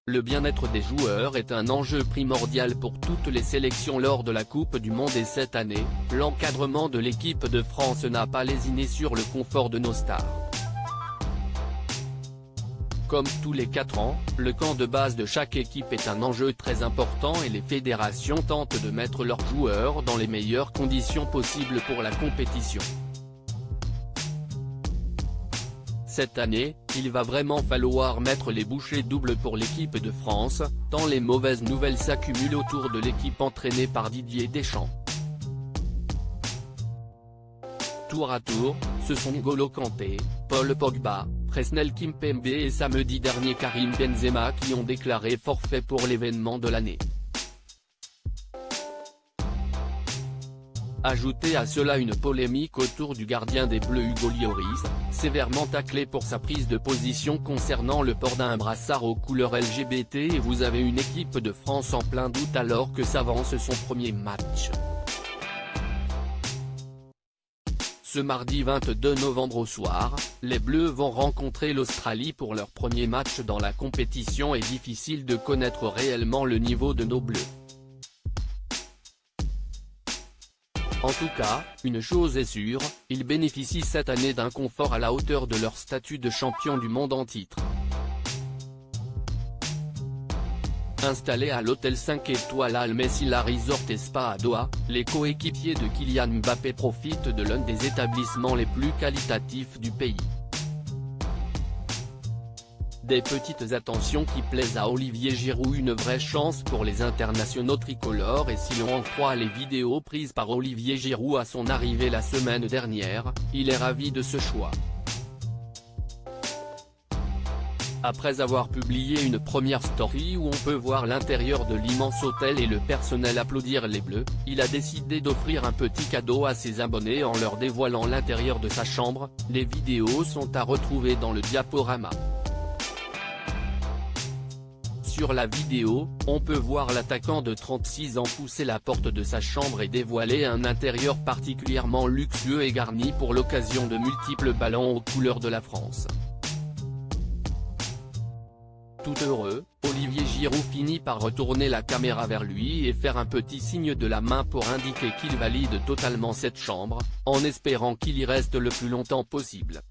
Le bien-être des joueurs est un enjeu primordial pour toutes les sélections lors de la Coupe du Monde et cette année, l'encadrement de l'équipe de France n'a pas lésiné sur le confort de nos stars. Comme tous les 4 ans, le camp de base de chaque équipe est un enjeu très important et les fédérations tentent de mettre leurs joueurs dans les meilleures conditions possibles pour la compétition. Cette année, il va vraiment falloir mettre les bouchées doubles pour l'équipe de France, tant les mauvaises nouvelles s'accumulent autour de l'équipe entraînée par Didier Deschamps. Tour à tour, ce sont N'Golo Kanté, Paul Pogba, Presnel Kimpembe et samedi dernier Karim Benzema qui ont déclaré forfait pour l'événement de l'année. Ajoutez à cela une polémique autour du gardien des Bleus Hugo Lloris, sévèrement taclé pour sa prise de position concernant le port d'un brassard aux couleurs LGBT et vous avez une équipe de France en plein doute alors que s'avance son premier match. Ce mardi 22 novembre au soir, les Bleus vont rencontrer l'Australie pour leur premier match dans la compétition et difficile de connaître réellement le niveau de nos Bleus. En tout cas, une chose est sûre, ils bénéficient cette année d'un confort à la hauteur de leur statut de champion du monde en titre. Installés à l'hôtel 5 étoiles Al Messila Resort et Spa à Doha, les coéquipiers de Kylian Mbappé profitent de l'un des établissements les plus qualitatifs du pays. Des petites attentions qui plaisent à Olivier Giroud, une vraie chance pour les internationaux tricolores et si l'on en croit les vidéos prises par Olivier Giroud à son arrivée la semaine dernière, il est ravi de ce choix. Après avoir publié une première story où on peut voir l'intérieur de l'immense hôtel et le personnel applaudir les Bleus, il a décidé d'offrir un petit cadeau à ses abonnés en leur dévoilant l'intérieur de sa chambre. Les vidéos sont à retrouver dans le diaporama. Sur la vidéo, on peut voir l'attaquant de 36 ans pousser la porte de sa chambre et dévoiler un intérieur particulièrement luxueux et garni pour l'occasion de multiples ballons aux couleurs de la France. Tout heureux, Olivier Giroud finit par retourner la caméra vers lui et faire un petit signe de la main pour indiquer qu'il valide totalement cette chambre, en espérant qu'il y reste le plus longtemps possible.